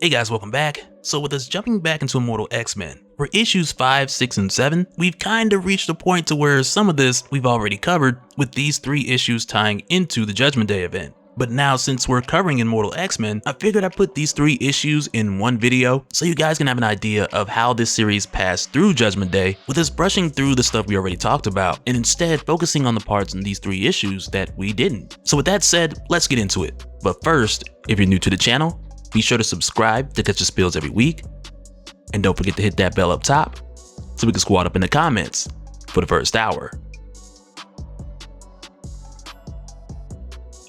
Hey guys, welcome back. So with us jumping back into Immortal XMen, for issues 5, 6, and 7, we've kinda reached a point to where some of this we've already covered, with these 3 issues tying into the Judgment Day event. But now since we're covering Immortal XMen, I figured I'd put these 3 issues in one video so you guys can have an idea of how this series passed through Judgment Day, with us brushing through the stuff we already talked about and instead focusing on the parts in these 3 issues that we didn't. So with that said, let's get into it. But first, if you're new to the channel, be sure to subscribe to catch the spills every week, and don't forget to hit that bell up top so we can squad up in the comments for the first hour.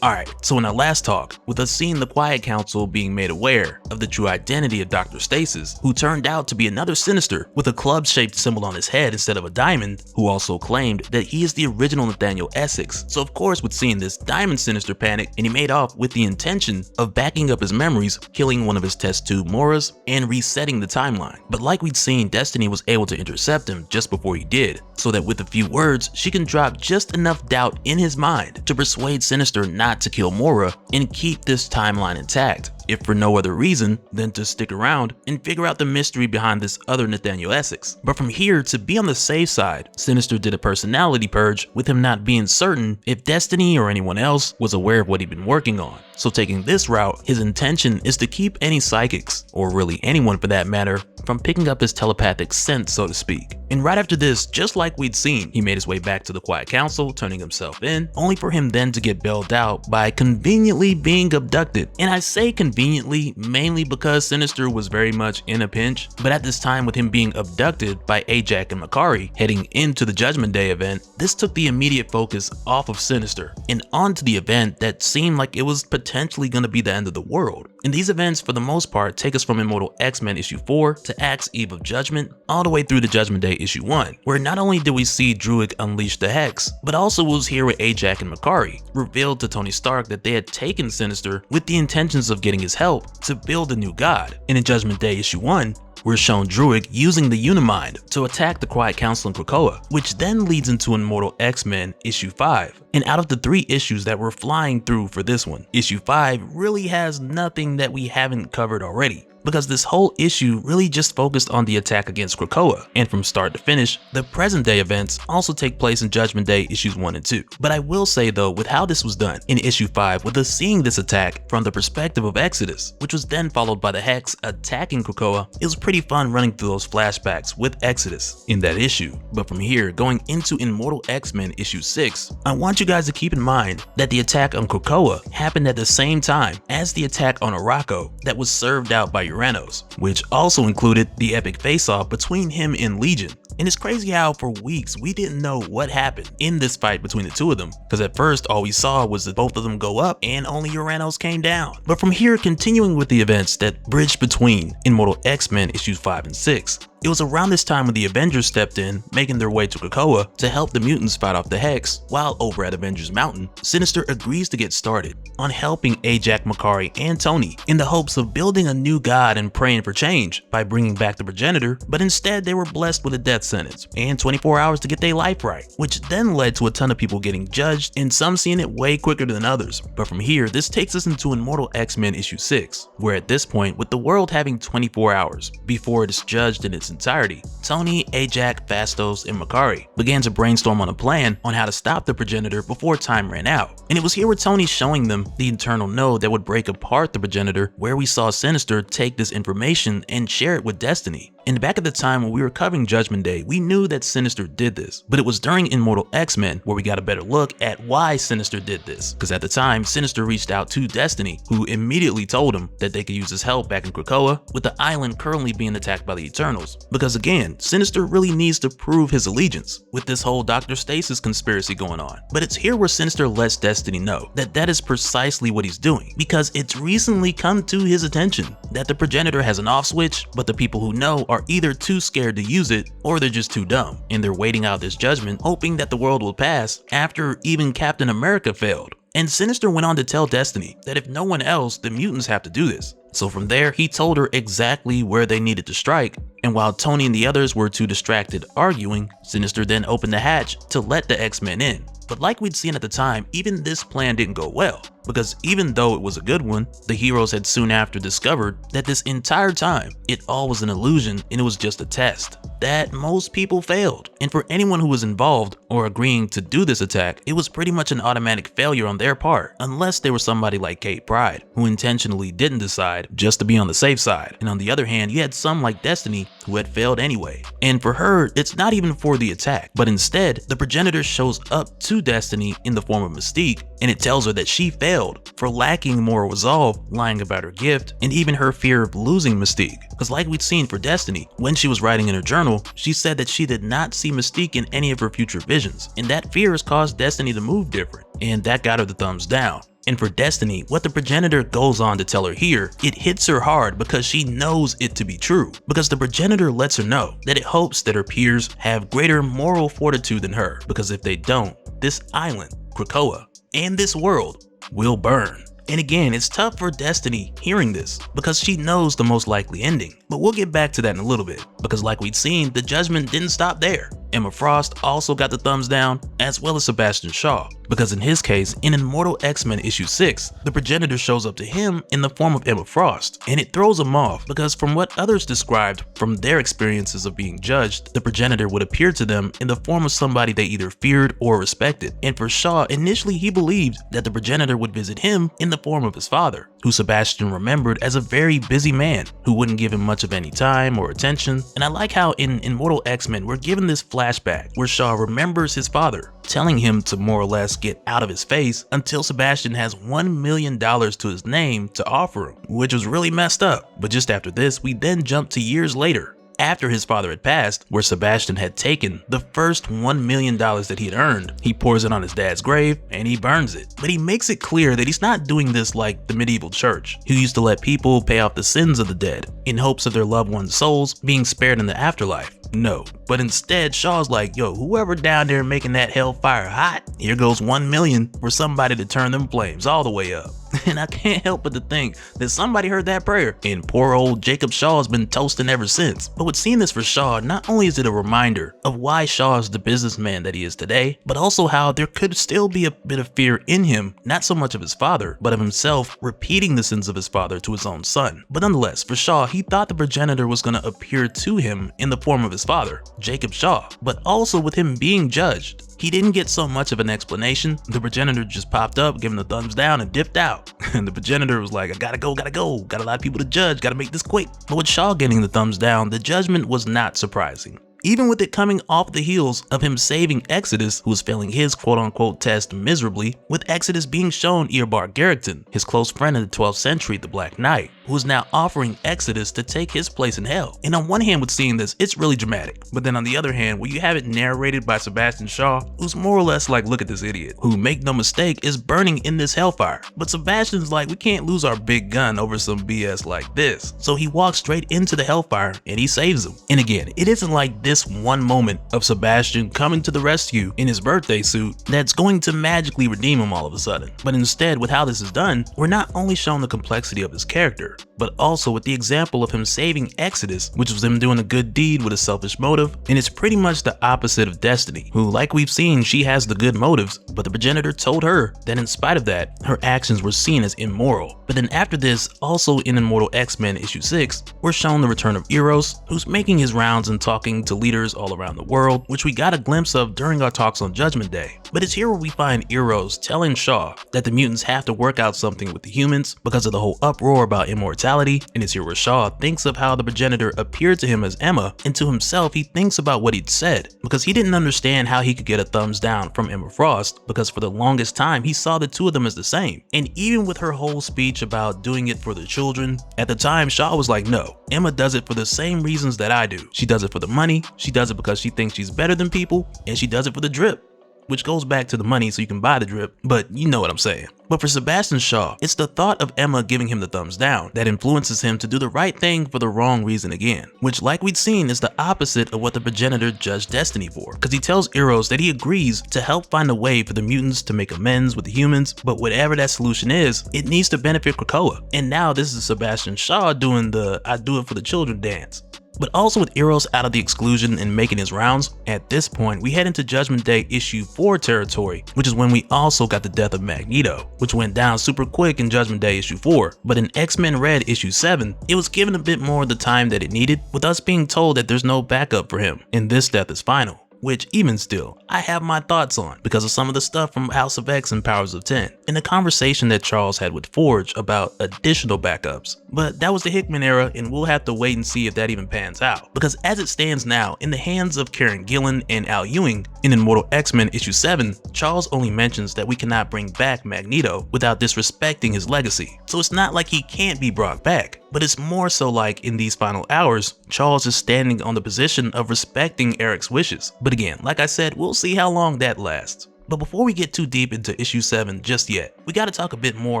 Alright, so in our last talk, with us seeing the Quiet Council being made aware of the true identity of Dr. Stasis, who turned out to be another Sinister with a club-shaped symbol on his head instead of a diamond, who also claimed that he is the original Nathaniel Essex. So of course with seeing this, Diamond Sinister panicked and he made off with the intention of backing up his memories, killing one of his test tube Moras, and resetting the timeline. But like we'd seen, Destiny was able to intercept him just before he did, so that with a few words, she can drop just enough doubt in his mind to persuade Sinister not to kill Mora and keep this timeline intact, if for no other reason than to stick around and figure out the mystery behind this other Nathaniel Essex. But from here, to be on the safe side, Sinister did a personality purge, with him not being certain if Destiny or anyone else was aware of what he'd been working on. So taking this route, his intention is to keep any psychics, or really anyone for that matter, from picking up his telepathic scent, so to speak. And right after this, just like we'd seen, he made his way back to the Quiet Council, turning himself in, only for him then to get bailed out by conveniently being abducted. And I say conveniently mainly because Sinister was very much in a pinch, but at this time with him being abducted by Ajax and Makari heading into the Judgment Day event, this took the immediate focus off of Sinister and onto the event that seemed like it was potentially going to be the end of the world. And these events for the most part take us from Immortal XMen issue 4 to Axe Eve of Judgment, all the way through the Judgment Day issue 1, where not only did we see Druig unleash the Hex, but also was here with Ajax and Makari, revealed to Tony Stark that they had taken Sinister with the intentions of getting his help to build a new god. And in Judgment Day issue 1, we're shown Druig using the Unimind to attack the Quiet Council in Krakoa, which then leads into Immortal XMen issue 5. And out of the 3 issues that we're flying through for this one, issue 5 really has nothing that we haven't covered already, because this whole issue really just focused on the attack against Krakoa, and from start to finish, the present day events also take place in Judgment Day issues 1 and 2. But I will say though, with how this was done in issue 5, with us seeing this attack from the perspective of Exodus, which was then followed by the Hex attacking Krakoa, it was pretty fun running through those flashbacks with Exodus in that issue. But from here, going into Immortal XMen issue 6, I want you guys to keep in mind that the attack on Krakoa happened at the same time as the attack on Araco that was served out by Uranos, which also included the epic face-off between him and Legion. And it's crazy how for weeks we didn't know what happened in this fight between the two of them, because at first all we saw was that both of them go up and only Uranos came down. But from here, continuing with the events that bridged between Immortal XMen issues 5 and 6, it was around this time when the Avengers stepped in, making their way to Krakoa to help the mutants fight off the Hex, while over at Avengers Mountain, Sinister agrees to get started on helping Ajax, Makari, and Tony in the hopes of building a new god and praying for change by bringing back the progenitor, but instead they were blessed with a death sentence and 24 hours to get their life right, which then led to a ton of people getting judged and some seeing it way quicker than others. But from here, this takes us into Immortal XMen issue 6, where at this point, with the world having 24 hours before it is judged in its entirety, Tony, Ajax, Phastos, and Makari began to brainstorm on a plan on how to stop the progenitor before time ran out. And it was here with Tony showing them the internal node that would break apart the progenitor, where we saw Sinister take this information and share it with Destiny. And back at the time when we were covering Judgment Day, we knew that Sinister did this, but it was during Immortal XMen where we got a better look at why Sinister did this. Because at the time, Sinister reached out to Destiny, who immediately told him that they could use his help back in Krakoa, with the island currently being attacked by the Eternals. Because again, Sinister really needs to prove his allegiance, with this whole Dr. Stasis conspiracy going on. But it's here where Sinister lets Destiny know that that is precisely what he's doing, because it's recently come to his attention that the progenitor has an off switch, but the people who know are either too scared to use it or they're just too dumb, and they're waiting out this judgment hoping that the world will pass after even Captain America failed. And Sinister went on to tell Destiny that if no one else, the mutants have to do this. So from there, he told her exactly where they needed to strike, and while Tony and the others were too distracted arguing, Sinister then opened the hatch to let the X-Men in. But like we'd seen at the time, even this plan didn't go well, because even though it was a good one, the heroes had soon after discovered that this entire time, it all was an illusion and it was just a test that most people failed. And for anyone who was involved or agreeing to do this attack, it was pretty much an automatic failure on their part, unless they were somebody like Kate Pryde, who intentionally didn't decide just to be on the safe side. And on the other hand, you had some like Destiny who had failed anyway. And for her, it's not even for the attack, but instead, the progenitor shows up to Destiny in the form of Mystique, and it tells her that she failed for lacking moral resolve, lying about her gift, and even her fear of losing Mystique. Because like we'd seen for Destiny, when she was writing in her journal, she said that she did not see Mystique in any of her future visions, and that fear has caused Destiny to move different, and that got her the thumbs down. And for Destiny, what the progenitor goes on to tell her here, it hits her hard because she knows it to be true. Because the progenitor lets her know that it hopes that her peers have greater moral fortitude than her, because if they don't, this island, Krakoa, and this world will burn. And again, it's tough for Destiny hearing this because she knows the most likely ending. But we'll get back to that in a little bit, because like we'd seen, the judgment didn't stop there. Emma Frost also got the thumbs down, as well as Sebastian Shaw, because in his case, in Immortal X-Men issue 6, the progenitor shows up to him in the form of Emma Frost, and it throws him off because from what others described from their experiences of being judged, the progenitor would appear to them in the form of somebody they either feared or respected. And for Shaw, initially he believed that the progenitor would visit him in the form of his father, who Sebastian remembered as a very busy man who wouldn't give him much of any time or attention. And I like how in Immortal X-Men we're given this flashback where Shaw remembers his father telling him to more or less get out of his face until Sebastian has $1 million to his name to offer him, which was really messed up. But just after this, we then jump to years later, after his father had passed, where Sebastian had taken the first $1 million that he had earned. He pours it on his dad's grave and he burns it. But he makes it clear that he's not doing this like the medieval church, who used to let people pay off the sins of the dead in hopes of their loved ones' souls being spared in the afterlife. No, but instead Shaw's like, yo, whoever down there making that hellfire hot, here goes 1 million for somebody to turn them flames all the way up. And I can't help but to think that somebody heard that prayer, and poor old Jacob Shaw's been toasting ever since. But with seeing this for Shaw, not only is it a reminder of why Shaw is the businessman that he is today, but also how there could still be a bit of fear in him, not so much of his father, but of himself repeating the sins of his father to his own son. But nonetheless, for Shaw, he thought the progenitor was going to appear to him in the form of his father, Jacob Shaw, but also with him being judged. He didn't get so much of an explanation. The progenitor just popped up, gave him the thumbs down, and dipped out. And the progenitor was like, I gotta go. Got a lot of people to judge, gotta make this quick. But with Shaw getting the thumbs down, the judgment was not surprising. Even with it coming off the heels of him saving Exodus, who was failing his quote-unquote test miserably, with Exodus being shown Eobard Garrickton, his close friend in the 12th century, the Black Knight, who is now offering Exodus to take his place in hell. And on one hand with seeing this, it's really dramatic. But then on the other hand, when you have it narrated by Sebastian Shaw, who's more or less like, look at this idiot, who, make no mistake, is burning in this hellfire. But Sebastian's like, we can't lose our big gun over some BS like this. So he walks straight into the hellfire and he saves him. And again, it isn't like this one moment of Sebastian coming to the rescue in his birthday suit that's going to magically redeem him all of a sudden. But instead, with how this is done, we're not only shown the complexity of his character, but also with the example of him saving Exodus, which was him doing a good deed with a selfish motive. And it's pretty much the opposite of Destiny, who, like we've seen, she has the good motives, but the progenitor told her that in spite of that, her actions were seen as immoral. But then after this, also in Immortal X-Men issue 6, we're shown the return of Eros, who's making his rounds and talking to leaders all around the world, which we got a glimpse of during our talks on Judgment Day. But it's here where we find Eros telling Shaw that the mutants have to work out something with the humans because of the whole uproar about immortality, and it's here where Shaw thinks of how the progenitor appeared to him as Emma, and to himself he thinks about what he'd said, because he didn't understand how he could get a thumbs down from Emma Frost, because for the longest time he saw the two of them as the same. And even with her whole speech about doing it for the children, at the time Shaw was like, no, Emma does it for the same reasons that I do. She does it for the money, she does it because she thinks she's better than people, and she does it for the drip. Which goes back to the money so you can buy the drip, but you know what I'm saying. But for Sebastian Shaw, it's the thought of Emma giving him the thumbs down that influences him to do the right thing for the wrong reason again, which, like we'd seen, is the opposite of what the progenitor judged Destiny for, because he tells Eros that he agrees to help find a way for the mutants to make amends with the humans, but whatever that solution is, it needs to benefit Krakoa. And now this is Sebastian Shaw doing the I do it for the children dance. But also with Eros out of the exclusion and making his rounds, at this point we head into Judgment Day issue 4 territory, which is when we also got the death of Magneto, which went down super quick in Judgment Day issue 4, but in X-Men Red issue 7, it was given a bit more of the time that it needed, with us being told that there's no backup for him, and this death is final. Which, even still, I have my thoughts on because of some of the stuff from House of X and Powers of 10, and the conversation that Charles had with Forge about additional backups. But that was the Hickman era, and we'll have to wait and see if that even pans out. Because as it stands now, in the hands of Karen Gillan and Al Ewing, in Immortal X-Men issue 7, Charles only mentions that we cannot bring back Magneto without disrespecting his legacy. So it's not like he can't be brought back. But it's more so like in these final hours, Charles is standing on the position of respecting Eric's wishes. But again, like I said, we'll see how long that lasts. But before we get too deep into issue 7 just yet, we gotta talk a bit more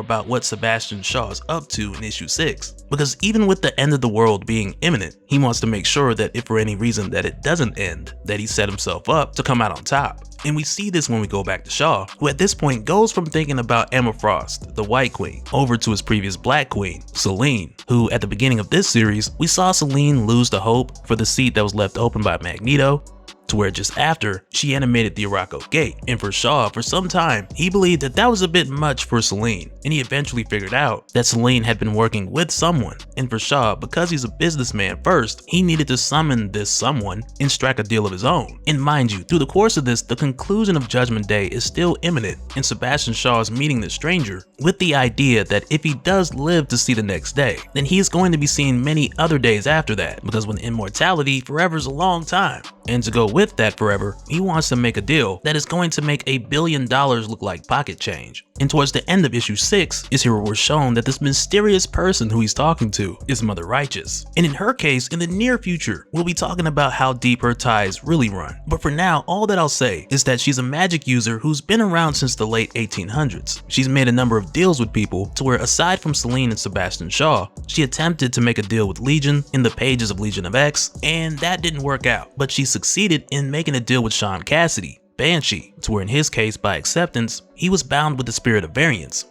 about what Sebastian Shaw is up to in issue 6. Because even with the end of the world being imminent, he wants to make sure that if for any reason that it doesn't end, that he set himself up to come out on top. And we see this when we go back to Shaw, who at this point goes from thinking about Emma Frost, the White Queen, over to his previous Black Queen, Selene, who at the beginning of this series, we saw Selene lose the hope for the seat that was left open by Magneto, to where just after, she animated the Araco Gate. And for Shaw, for some time, he believed that that was a bit much for Selene, and he eventually figured out that Selene had been working with someone. And for Shaw, because he's a businessman first, he needed to summon this someone and strike a deal of his own. And mind you, through the course of this, the conclusion of Judgment Day is still imminent, and Sebastian Shaw is meeting the stranger with the idea that if he does live to see the next day, then he is going to be seeing many other days after that, because with immortality, forever is a long time. And to go with that forever, he wants to make a deal that is going to make $1 billion look like pocket change. And towards the end of issue 6 is here where we're shown that this mysterious person who he's talking to is Mother Righteous. And in her case, in the near future, we'll be talking about how deep her ties really run. But for now, all that I'll say is that she's a magic user who's been around since the late 1800s. She's made a number of deals with people to where, aside from Selene and Sebastian Shaw, she attempted to make a deal with Legion in the pages of Legion of X, and that didn't work out. But she succeeded in making a deal with Sean Cassidy, Banshee, to where in his case, by acceptance, he was bound with the spirit of variance.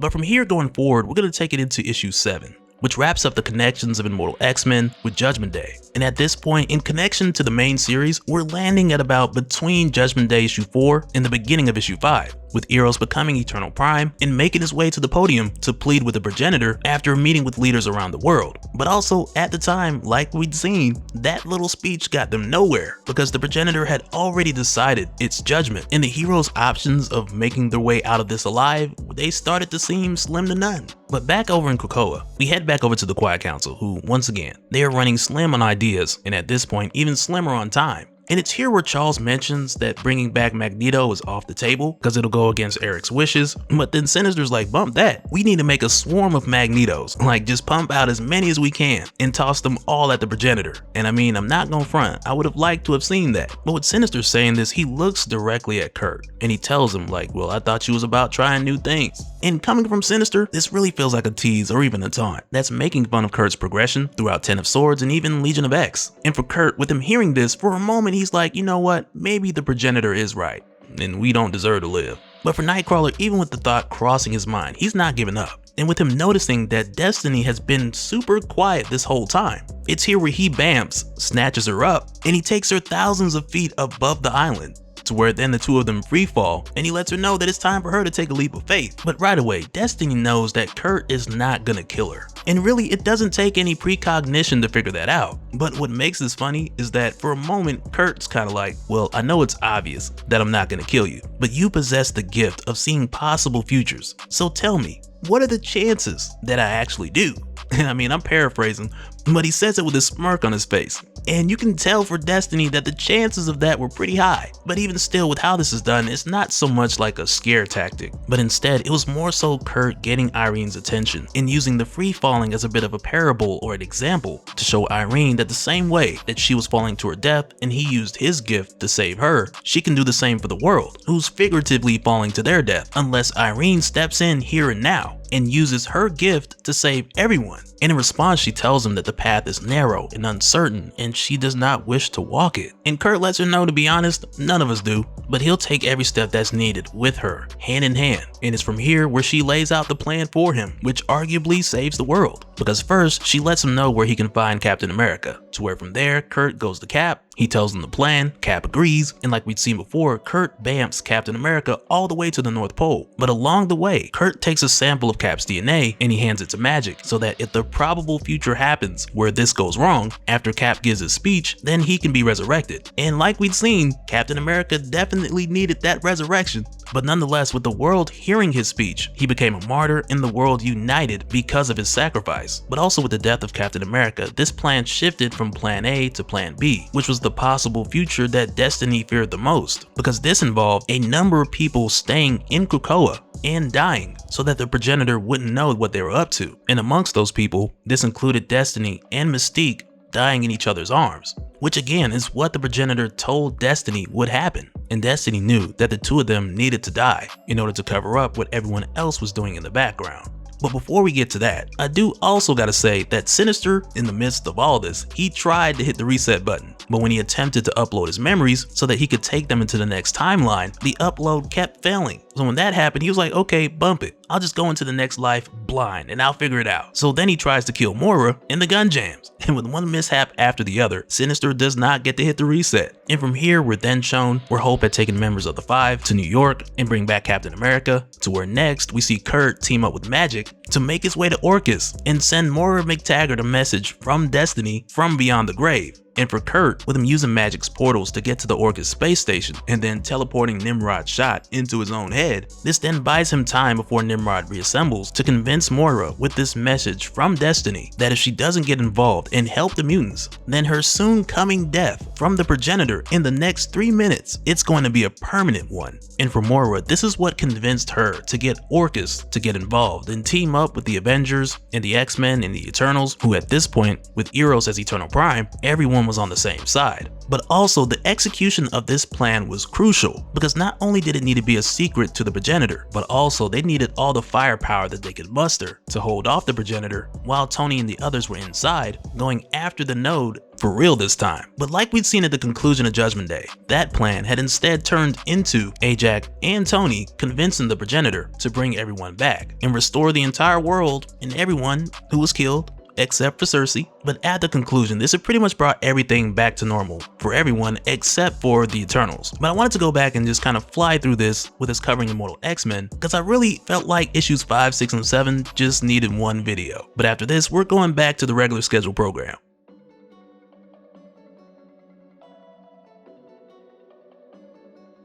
But from here going forward, we're going to take it into issue 7, which wraps up the connections of Immortal X-Men with Judgment Day. And at this point, in connection to the main series, we're landing at about between Judgment Day issue 4 and the beginning of issue 5, with Eros becoming Eternal Prime and making his way to the podium to plead with the Progenitor after meeting with leaders around the world. But also, at the time, like we'd seen, that little speech got them nowhere, because the Progenitor had already decided its judgment, and the heroes' options of making their way out of this alive, they started to seem slim to none. But back over in Krakoa, we head back over to the Quiet Council, who, once again, they are running slim on ideas, and at this point, even slimmer on time. And it's here where Charles mentions that bringing back Magneto is off the table because it'll go against Eric's wishes, but then Sinister's like, bump that. We need to make a swarm of Magnetos, like just pump out as many as we can and toss them all at the Progenitor. And I mean, I'm not gonna front, I would have liked to have seen that. But with Sinister saying this, he looks directly at Kurt and he tells him like, well, I thought you was about trying new things. And coming from Sinister, this really feels like a tease or even a taunt that's making fun of Kurt's progression throughout Ten of Swords and even Legion of X. And for Kurt, with him hearing this, for a moment he's like, you know what, maybe the Progenitor is right and we don't deserve to live. But for Nightcrawler, even with the thought crossing his mind, he's not giving up. And with him noticing that Destiny has been super quiet this whole time, it's here where he bamps, snatches her up, and he takes her thousands of feet above the island, to where then the two of them free fall, and he lets her know that it's time for her to take a leap of faith. But right away, Destiny knows that Kurt is not gonna kill her. And really, it doesn't take any precognition to figure that out. But what makes this funny is that for a moment, Kurt's kinda like, well, I know it's obvious that I'm not gonna kill you, but you possess the gift of seeing possible futures. So tell me, what are the chances that I actually do? And I mean, I'm paraphrasing, but he says it with a smirk on his face. And you can tell for Destiny that the chances of that were pretty high. But even still, with how this is done, it's not so much like a scare tactic, but instead it was more so Kurt getting Irene's attention and using the free falling as a bit of a parable or an example to show Irene that the same way that she was falling to her death and he used his gift to save her, she can do the same for the world, who's figuratively falling to their death unless Irene steps in here and now. and uses her gift to save everyone. And in response, she tells him that the path is narrow and uncertain and she does not wish to walk it. And Kurt lets her know, to be honest, none of us do, but he'll take every step that's needed with her, hand in hand. And it's from here where she lays out the plan for him, which arguably saves the world. Because first, she lets him know where he can find Captain America, to where from there, Kurt goes to Cap, he tells him the plan, Cap agrees, and like we'd seen before, Kurt bamps Captain America all the way to the North Pole. But along the way, Kurt takes a sample of Cap's DNA and he hands it to Magic, so that if the probable future happens where this goes wrong, after Cap gives his speech, then he can be resurrected. And like we'd seen, Captain America definitely needed that resurrection. But nonetheless, with the world hearing his speech, he became a martyr and the world united because of his sacrifice. But also with the death of Captain America, this plan shifted from plan A to plan B, which was the possible future that Destiny feared the most, because this involved a number of people staying in Krakoa and dying so that the progenitor wouldn't know what they were up to. And amongst those people, this included Destiny and Mystique dying in each other's arms, which again is what the progenitor told Destiny would happen. And Destiny knew that the two of them needed to die in order to cover up what everyone else was doing in the background. But before we get to that, I do also gotta say that Sinister, in the midst of all this, he tried to hit the reset button, but when he attempted to upload his memories so that he could take them into the next timeline, the upload kept failing. So when that happened, he was like, okay, bump it. I'll just go into the next life blind and I'll figure it out. So then he tries to kill Moira and the gun jams. And with one mishap after the other, Sinister does not get to hit the reset. And from here, we're then shown where Hope had taken members of the Five to New York and bring back Captain America, to where next we see Kurt team up with Magic to make his way to Orchis and send Moira McTaggart a message from Destiny from beyond the grave. And for Kurt, with him using Magic's portals to get to the Orchis space station and then teleporting Nimrod's shot into his own head, this then buys him time before Nimrod reassembles to convince Moira with this message from Destiny that if she doesn't get involved and help the mutants, then her soon coming death from the progenitor in the next 3 minutes, it's going to be a permanent one. And for Moira, this is what convinced her to get Orchis to get involved and team up with the Avengers and the X-Men and the Eternals, who at this point, with Eros as Eternal Prime, everyone was on the same side. But also the execution of this plan was crucial, because not only did it need to be a secret to the progenitor, but also they needed all the firepower that they could muster to hold off the progenitor while Tony and the others were inside, going after the node for real this time. But like we'd seen at the conclusion of Judgment Day, that plan had instead turned into Ajax and Tony convincing the progenitor to bring everyone back and restore the entire world and everyone who was killed except for Cersei. But at the conclusion, this had pretty much brought everything back to normal for everyone except for the Eternals. But I wanted to go back and just kind of fly through this with us covering Immortal X-Men, because I really felt like issues 5, 6, and 7 just needed one video. But after this, we're going back to the regular scheduled program.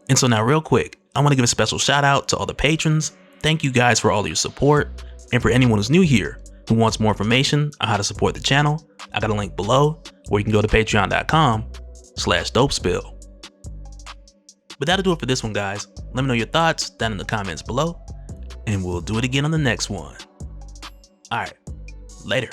And so now real quick, I want to give a special shout out to all the patrons. Thank you guys for all your support. And for anyone who's new here, who wants more information on how to support the channel, I got a link below where you can go to patreon.com/Dopespill. But that'll do it for this one, guys. Let me know your thoughts down in the comments below, and we'll do it again on the next one. Alright, later.